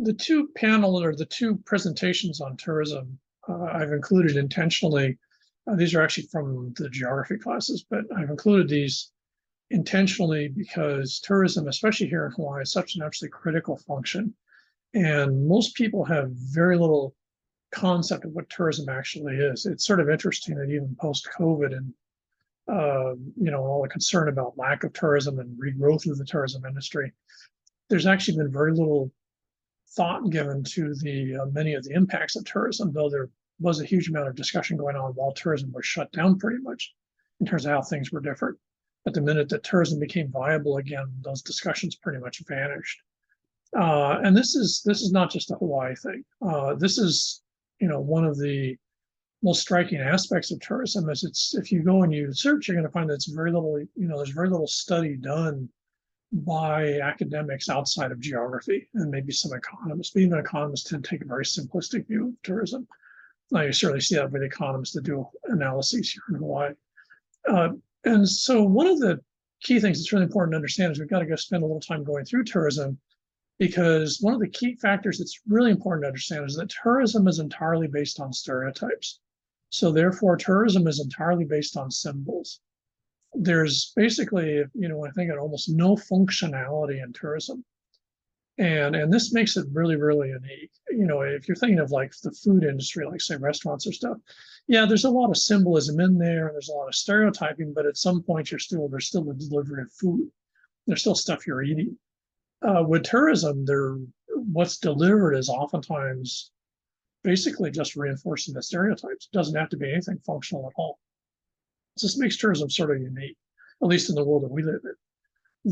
The two presentations on tourism I've included intentionally. These are actually from the geography classes, but I've included these intentionally because tourism, especially here in Hawaii, is such an absolutely critical function. And most people have very little concept of what tourism actually is. It's sort of interesting that even post-COVID and all the concern about lack of tourism and regrowth of the tourism industry, there's actually been very little thought given to the many of the impacts of tourism, though there was a huge amount of discussion going on while tourism was shut down pretty much in terms of how things were different. But the minute that tourism became viable again, those discussions pretty much vanished. And this is not just a Hawaii thing. This is one of the most striking aspects of tourism is if you go and you search, you're going to find that there's very little study done by academics outside of geography and maybe some economists. But even economists tend to take a very simplistic view of tourism. Now you certainly see that with economists that do analyses here in Hawaii. And so one of the key things that's really important to understand is we've got to go spend a little time going through tourism, because one of the key factors that's really important to understand is that tourism is entirely based on stereotypes. So therefore, tourism is entirely based on symbols. There's basically, I think almost no functionality in tourism. And this makes it really, really unique. If you're thinking of like the food industry, like say restaurants or stuff, yeah, there's a lot of symbolism in there, and there's a lot of stereotyping, but at some point there's still a delivery of food. There's still stuff you're eating. With tourism, what's delivered is oftentimes basically just reinforcing the stereotypes. It doesn't have to be anything functional at all. So this makes tourism sort of unique, at least in the world that we live in.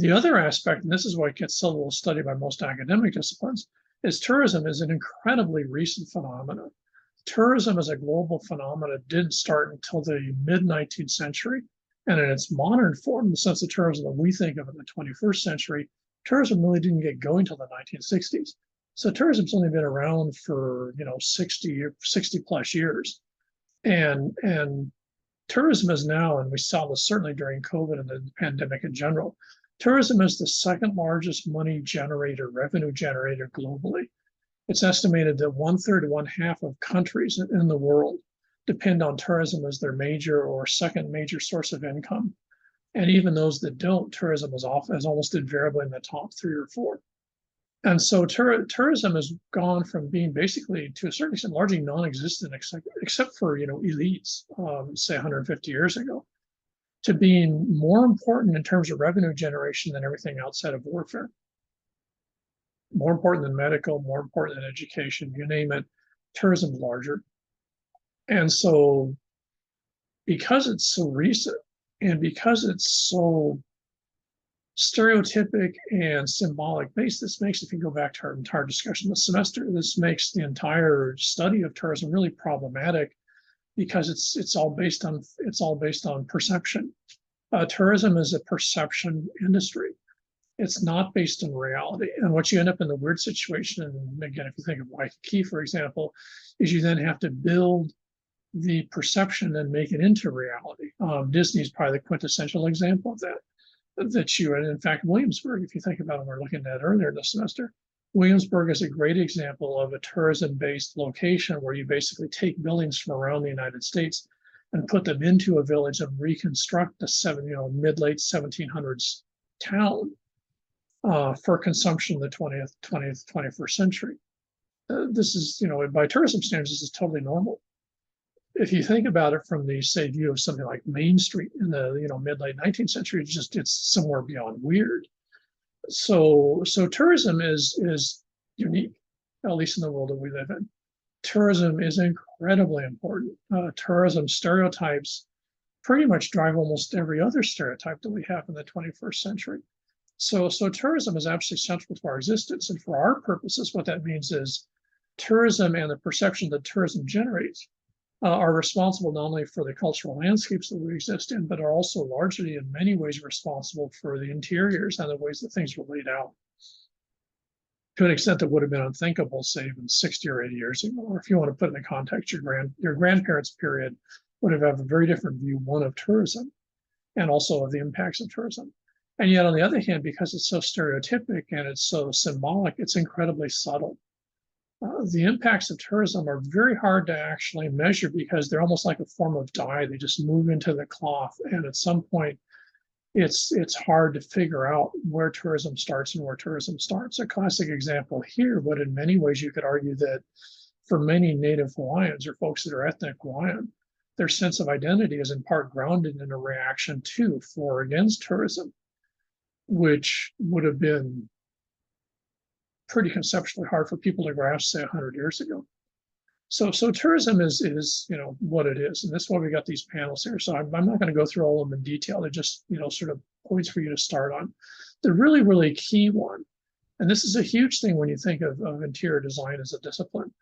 The other aspect, and this is why it gets so little studied by most academic disciplines, is tourism is an incredibly recent phenomenon. Tourism as a global phenomenon didn't start until the mid-19th century, and in its modern form, in the sense of tourism that we think of in the 21st century, tourism really didn't get going until the 1960s. So tourism's only been around for 60 plus years, and tourism is now, and we saw this certainly during COVID and the pandemic in general, tourism is the second largest revenue generator globally. It's estimated that 1/3 to 1/2 of countries in the world depend on tourism as their major or second major source of income. And even those that don't, tourism is almost invariably in the top 3 or 4. And so tourism has gone from being basically, to a certain extent, largely non-existent, except for elites, say 150 years ago, to being more important in terms of revenue generation than everything outside of warfare. More important than medical, more important than education, you name it, tourism's larger. And so because it's so recent and because it's so stereotypic and symbolic based, this makes, if you go back to our entire discussion this semester, this makes the entire study of tourism really problematic, because it's all based on perception. Tourism is a perception industry. It's not based on reality. And what you end up in the weird situation, and again, if you think of Waikiki, for example, is you then have to build the perception and make it into reality. Disney is probably the quintessential example of that. And in fact, Williamsburg, if you think about it, we were looking at earlier this semester, Williamsburg is a great example of a tourism-based location where you basically take buildings from around the United States and put them into a village and reconstruct the mid-late 1700s town for consumption in the 21st century. This is, by tourism standards, this is totally normal. If you think about it from the, say, view of something like Main Street in the mid-late 19th century, it's somewhere beyond weird. So tourism is unique, at least in the world that we live in. Tourism is incredibly important. Tourism stereotypes pretty much drive almost every other stereotype that we have in the 21st century. So tourism is absolutely central to our existence. And for our purposes, what that means is tourism and the perception that tourism generates are responsible not only for the cultural landscapes that we exist in, but are also largely in many ways responsible for the interiors and the ways that things were laid out, to an extent that would have been unthinkable, say, even 60 or 80 years ago. Or if you want to put it in the context, your grandparents' period would have had a very different view, one of tourism and also of the impacts of tourism. And yet, on the other hand, because it's so stereotypic and it's so symbolic, it's incredibly subtle. The impacts of tourism are very hard to actually measure because they're almost like a form of dye. They just move into the cloth, and at some point, it's hard to figure out where tourism starts and where tourism starts. A classic example here, but in many ways you could argue that for many Native Hawaiians or folks that are ethnic Hawaiian, their sense of identity is in part grounded in a reaction to for or against tourism, which would have been pretty conceptually hard for people to grasp, say, 100 years ago. So tourism is what it is, and that's why we got these panels here. So I'm not going to go through all of them in detail. They're just sort of points for you to start on. The really key one, and this is a huge thing when you think of interior design as a discipline,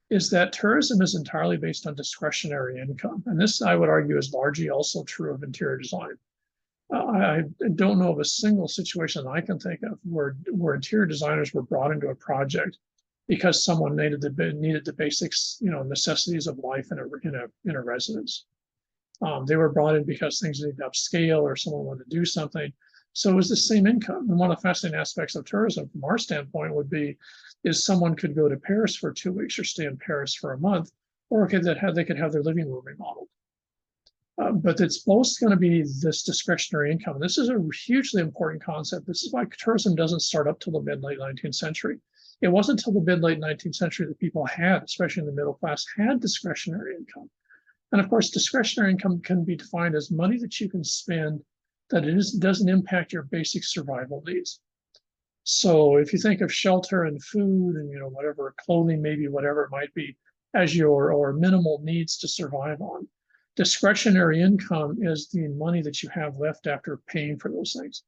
is that tourism is entirely based on discretionary income, and this I would argue is largely also true of interior design. I don't know of a single situation I can think of where interior designers were brought into a project because someone needed the basics, necessities of life in a residence. They were brought in because things needed to upscale or someone wanted to do something. So it was the same income. And one of the fascinating aspects of tourism from our standpoint would be is someone could go to Paris for 2 weeks or stay in Paris for a month, or they could have their living room remodeled. But it's both going to be this discretionary income. This is a hugely important concept. This is why tourism doesn't start up till the mid-late 19th century. It wasn't until the mid-late 19th century that people had, especially in the middle class, had discretionary income. And of course, discretionary income can be defined as money that you can spend that doesn't impact your basic survival needs. So if you think of shelter and food and whatever, clothing, maybe whatever it might be, as your minimal needs to survive on, discretionary income is the money that you have left after paying for those things.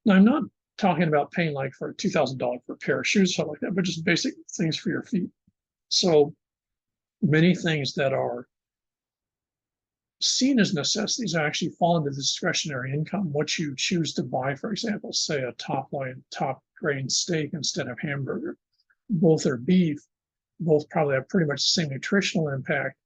Now, I'm not talking about paying like for $2,000 for a pair of shoes, something like that, but just basic things for your feet. So many things that are seen as necessities actually fall into the discretionary income. What you choose to buy, for example, say a top grain steak instead of hamburger. Both are beef, both probably have pretty much the same nutritional impact,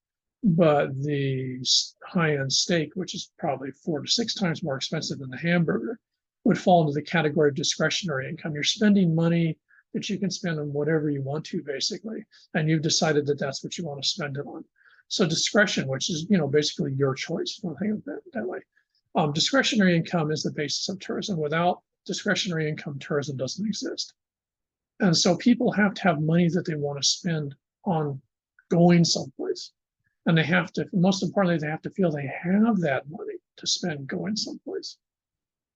but the high-end steak, which is probably 4 to 6 times more expensive than the hamburger, would fall into the category of discretionary income. You're spending money that you can spend on whatever you want to, basically, and you've decided that that's what you want to spend it on. So discretion, which is basically your choice, if you think of it that way. Discretionary income is the basis of tourism. Without discretionary income, tourism doesn't exist. And so people have to have money that they want to spend on going someplace. And they have to, most importantly, they have to feel they have that money to spend going someplace.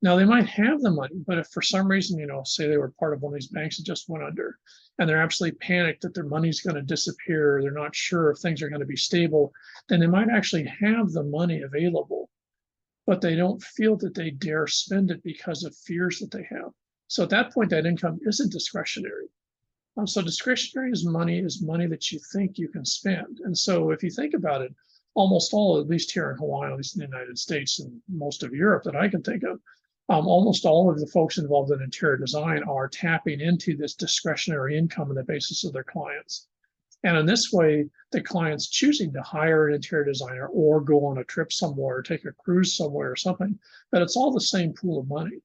Now, they might have the money, but if for some reason, say they were part of one of these banks that just went under, and they're absolutely panicked that their money's going to disappear, they're not sure if things are going to be stable, then they might actually have the money available, but they don't feel that they dare spend it because of fears that they have. So at that point, that income isn't discretionary. So discretionary is money that you think you can spend. And so if you think about it, almost all, at least here in Hawaii, at least in the United States and most of Europe that I can think of, almost all of the folks involved in interior design are tapping into this discretionary income on the basis of their clients. And in this way, the client's choosing to hire an interior designer or go on a trip somewhere or take a cruise somewhere or something, but it's all the same pool of money.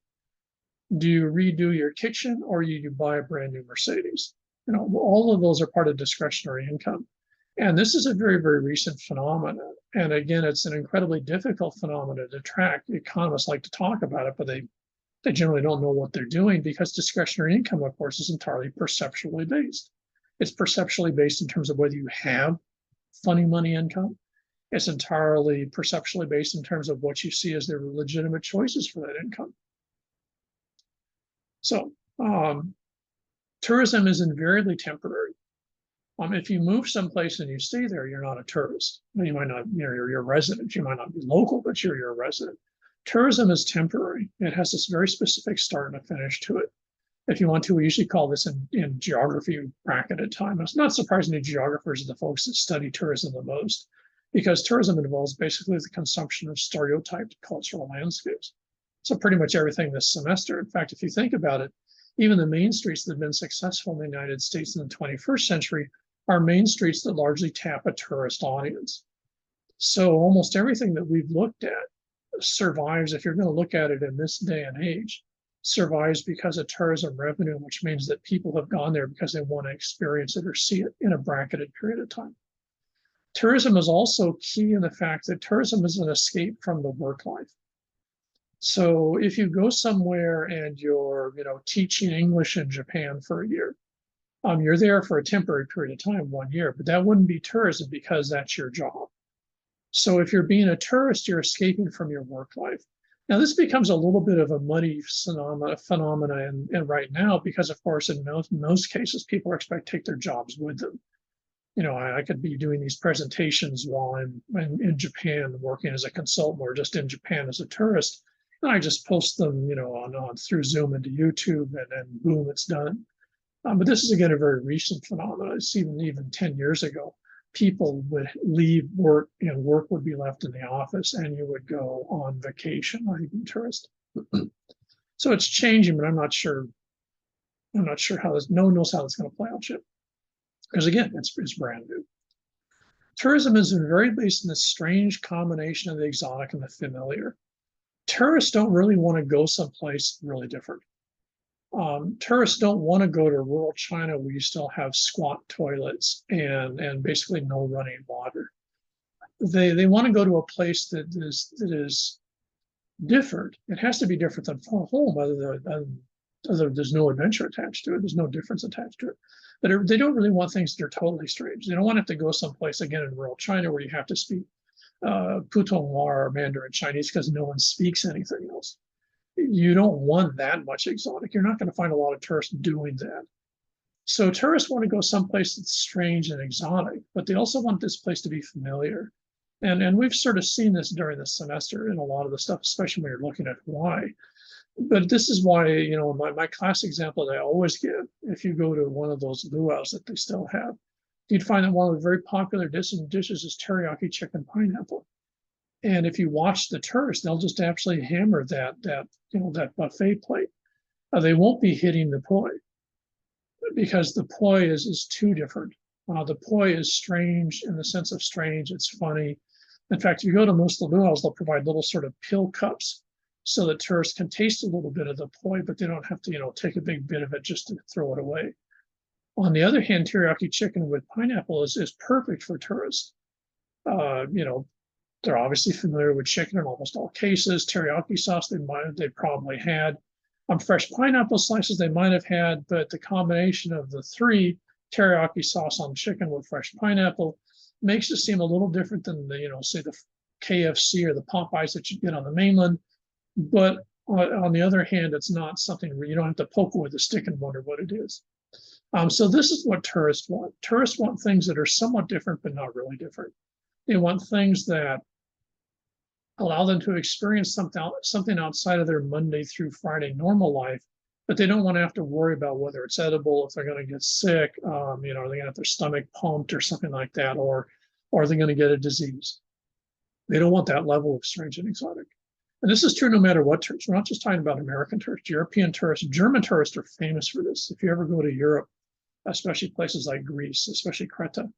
Do you redo your kitchen or do you buy a brand new Mercedes? All of those are part of discretionary income. And this is a very, very recent phenomenon. And again, it's an incredibly difficult phenomenon to track. Economists like to talk about it, but they generally don't know what they're doing because discretionary income, of course, is entirely perceptually based. It's perceptually based in terms of whether you have funny money income. It's entirely perceptually based in terms of what you see as their legitimate choices for that income. So tourism is invariably temporary. If you move someplace and you stay there, you're not a tourist. You might not, you're a resident. You might not be local, but you're a resident. Tourism is temporary. It has this very specific start and a finish to it. If you want to, we usually call this in geography bracketed time. It's not surprising that geographers are the folks that study tourism the most, because tourism involves basically the consumption of stereotyped cultural landscapes. So pretty much everything this semester. In fact, if you think about it, even the main streets that have been successful in the United States in the 21st century are main streets that largely tap a tourist audience. So almost everything that we've looked at survives, if you're going to look at it in this day and age, survives because of tourism revenue, which means that people have gone there because they want to experience it or see it in a bracketed period of time. Tourism is also key in the fact that tourism is an escape from the work life. So if you go somewhere and you're, teaching English in Japan for a year, you're there for a temporary period of time, 1 year, but that wouldn't be tourism because that's your job. So if you're being a tourist, you're escaping from your work life. Now, this becomes a little bit of a muddy phenomena and right now, because of course, in most cases, people are expected to take their jobs with them. I could be doing these presentations while I'm in Japan working as a consultant or just in Japan as a tourist. And I just post them, on through Zoom into YouTube and then boom, it's done. But this is again a very recent phenomenon. It's even 10 years ago, people would leave work and work would be left in the office and you would go on vacation or even tourist. So it's changing, but I'm not sure how this, no one knows how it's going to play out yet. Because again, it's brand new. Tourism is very based in this strange combination of the exotic and the familiar. Tourists don't really want to go someplace really different. Tourists don't want to go to rural China where you still have squat toilets and basically no running water. They want to go to a place that is different. It has to be different than home, other there's no adventure attached to it. There's no difference attached to it. But they don't really want things that are totally strange. They don't want to have to go someplace again in rural China where you have to speak Putonghua or Mandarin Chinese because no one speaks anything else. You don't want that much exotic. You're not going to find a lot of tourists doing that. So tourists want to go someplace that's strange and exotic, but they also want this place to be familiar. And we've sort of seen this during the semester in a lot of the stuff, especially when you're looking at Hawaii. But this is why, my class example that I always give, if you go to one of those luau's that they still have, you'd find that one of the very popular dishes is teriyaki chicken pineapple. And if you watch the tourists, they'll just absolutely hammer that buffet plate. They won't be hitting the poi because the poi is too different. The poi is strange in the sense of strange. It's funny. In fact, if you go to most of the luau's, they'll provide little sort of pill cups so that tourists can taste a little bit of the poi, but they don't have to, take a big bit of it just to throw it away. On the other hand, teriyaki chicken with pineapple is perfect for tourists. They're obviously familiar with chicken in almost all cases. Teriyaki sauce they probably had. Fresh pineapple slices they might have had, but the combination of the three, teriyaki sauce on chicken with fresh pineapple, makes it seem a little different than say the KFC or the Popeyes that you get on the mainland. But on the other hand, it's not something where you don't have to poke with a stick and wonder what it is. So this is what tourists want. Tourists want things that are somewhat different, but not really different. They want things that allow them to experience something outside of their Monday through Friday normal life, but they don't want to have to worry about whether it's edible, if they're going to get sick, are they going to have their stomach pumped or something like that, or are they going to get a disease? They don't want that level of strange and exotic. And this is true no matter what tourists. We're not just talking about American tourists, European tourists. German tourists are famous for this. If you ever go to Europe, especially places like Greece, especially Creta,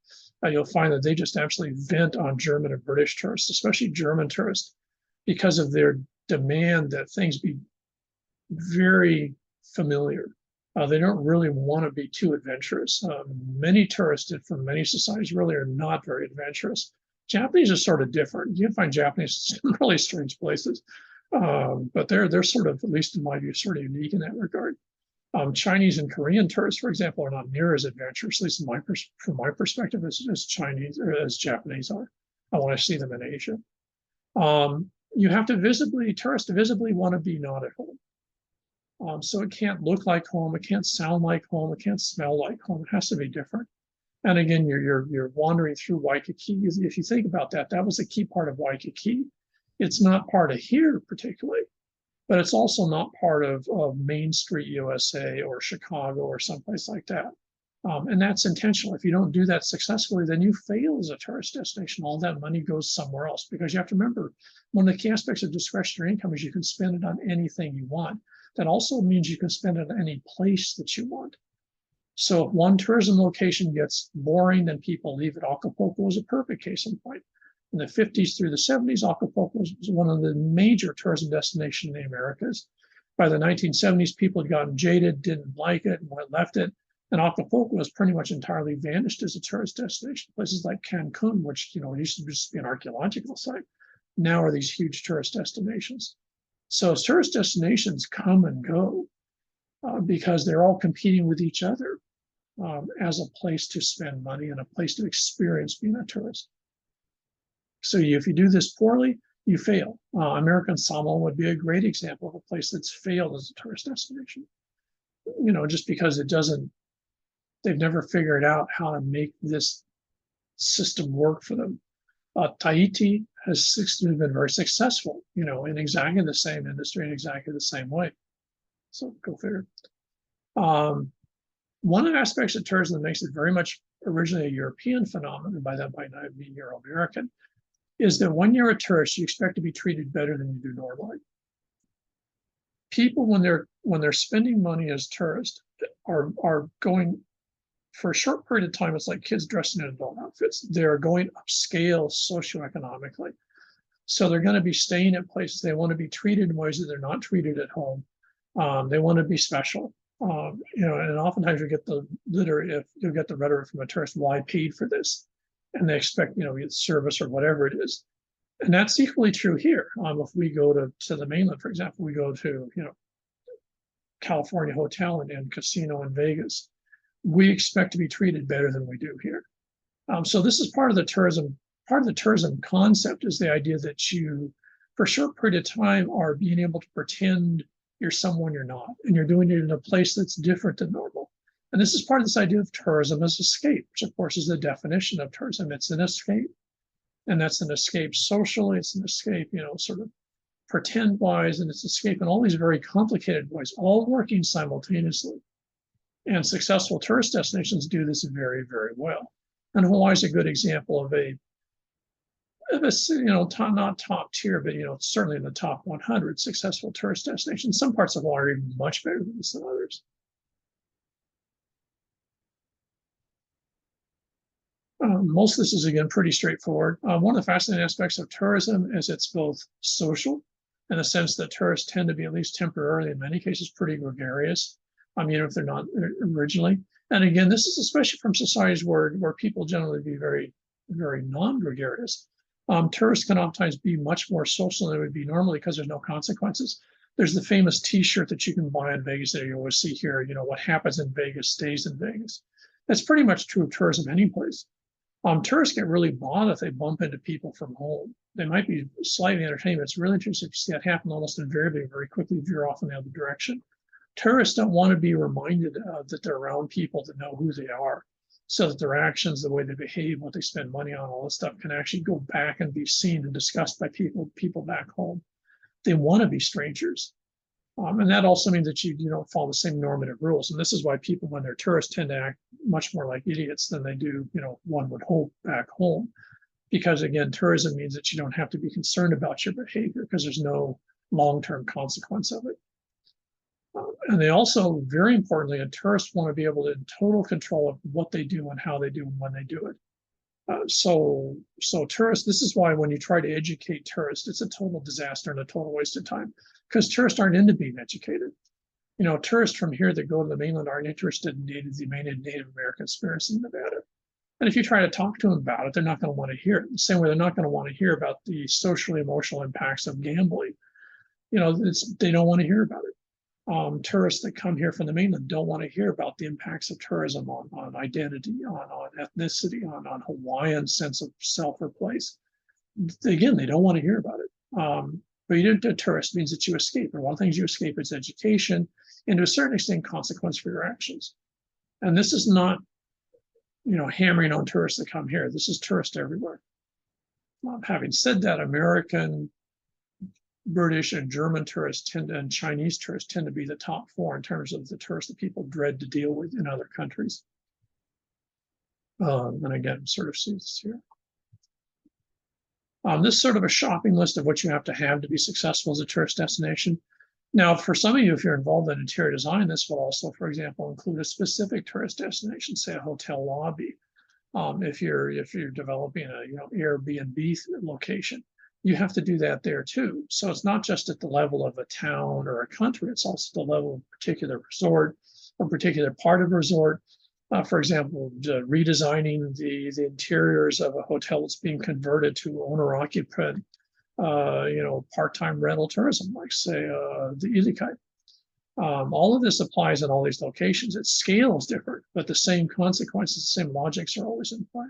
you'll find that they just absolutely vent on German and British tourists, especially German tourists, because of their demand that things be very familiar. They don't really want to be too adventurous. Many tourists from many societies really are not very adventurous. Japanese are sort of different. You can find Japanese in really strange places, but they're sort of, at least in my view, sort of unique in that regard. Chinese and Korean tourists, for example, are not near as adventurous, at least from my perspective, as Chinese or as Japanese are. I want to see them in Asia. You have to tourists visibly want to be not at home. So it can't look like home, it can't sound like home, it can't smell like home. It has to be different. And again, you're wandering through Waikiki. If you think about that, that was a key part of Waikiki. It's not part of here particularly, but it's also not part of Main Street, USA, or Chicago, or someplace like that. And that's intentional. If you don't do that successfully, then you fail as a tourist destination. All that money goes somewhere else, because you have to remember, one of the key aspects of discretionary income is you can spend it on anything you want. That also means you can spend it on any place that you want. So if one tourism location gets boring, then people leave it. Acapulco is a perfect case in point. In the 50s through the 70s, Acapulco was one of the major tourism destinations in the Americas. By the 1970s, people had gotten jaded, didn't like it, and left it. And Acapulco has pretty much entirely vanished as a tourist destination. Places like Cancun, which used to just be an archaeological site, now are these huge tourist destinations. So tourist destinations come and go because they're all competing with each other as a place to spend money and a place to experience being a tourist. So if you do this poorly, you fail. American Samoa would be a great example of a place that's failed as a tourist destination. Just because they've never figured out how to make this system work for them. Tahiti has been very successful, in exactly the same industry in exactly the same way. So go figure. One of the aspects of tourism that makes it very much originally a European phenomenon, by that might not mean Euro-American, is that when you're a tourist, you expect to be treated better than you do normally. People, when they're spending money as tourists, are going for a short period of time. It's like kids dressing in adult outfits. They're going upscale socioeconomically. So they're going to be staying at places. They want to be treated in ways that they're not treated at home. They want to be special. And oftentimes you get the rhetoric from a tourist, well, I paid for this. And they expect, service or whatever it is. And that's equally true here. If we go to the mainland, for example, we go to, California hotel and casino in Vegas, we expect to be treated better than we do here. So this is part of the tourism concept, is the idea that you, for a short period of time, are being able to pretend you're someone you're not, and you're doing it in a place that's different than normal. And this is part of this idea of tourism as escape, which of course is the definition of tourism. It's an escape. And that's an escape socially, it's an escape, sort of pretend-wise, and it's escape in all these very complicated ways, all working simultaneously. And successful tourist destinations do this very, very well. And Hawaii is a good example of a not top tier, but certainly in the top 100 successful tourist destinations. Some parts of Hawaii are even much better than this than others. Most of this is, again, pretty straightforward. One of the fascinating aspects of tourism is it's both social, in the sense that tourists tend to be, at least temporarily, in many cases, pretty gregarious, if they're not originally. And again, this is especially from societies where people generally be very, very non-gregarious. Tourists can oftentimes be much more social than they would be normally because there's no consequences. There's the famous T-shirt that you can buy in Vegas that you always see here. What happens in Vegas stays in Vegas. That's pretty much true of tourism any place. Tourists get really bothered if they bump into people from home. They might be slightly entertained, but it's really interesting to see that happen almost invariably very quickly veer off in the other direction. Tourists don't want to be reminded that they're around people that know who they are, so that their actions, the way they behave, what they spend money on, all this stuff can actually go back and be seen and discussed by people back home. They want to be strangers. And that also means that you don't follow the same normative rules. And this is why people, when they're tourists, tend to act much more like idiots than they do, one would hope, back home. Because again, tourism means that you don't have to be concerned about your behavior because there's no long-term consequence of it. And they also, very importantly, tourists want to be able to in total control of what they do and how they do and when they do it. So tourists, this is why when you try to educate tourists, it's a total disaster and a total waste of time, because tourists aren't into being educated. Tourists from here that go to the mainland aren't interested in the Native American experience in Nevada. And if you try to talk to them about it, they're not going to want to hear it. The same way they're not going to want to hear about the socially emotional impacts of gambling. They don't want to hear about it. Tourists that come here from the mainland don't want to hear about the impacts of tourism on identity, on ethnicity, on Hawaiian sense of self or place. Again, they don't want to hear about it. But a tourist means that you escape. And one of the things you escape is education, and to a certain extent, consequence for your actions. And this is not, hammering on tourists that come here. This is tourists everywhere. Having said that, American, British, and German tourists and Chinese tourists tend to be the top four in terms of the tourists that people dread to deal with in other countries. And again, sort of see this here. This is sort of a shopping list of what you have to be successful as a tourist destination. Now, for some of you, if you're involved in interior design, this will also, for example, include a specific tourist destination, say a hotel lobby. If you're developing a Airbnb location, you have to do that there too. So it's not just at the level of a town or a country, it's also the level of a particular resort or particular part of a resort. For example, redesigning the interiors of a hotel that's being converted to owner-occupied, part-time rental tourism, like say the EID-GE. All of this applies in all these locations. Its scale is different, but the same consequences, the same logics are always in play.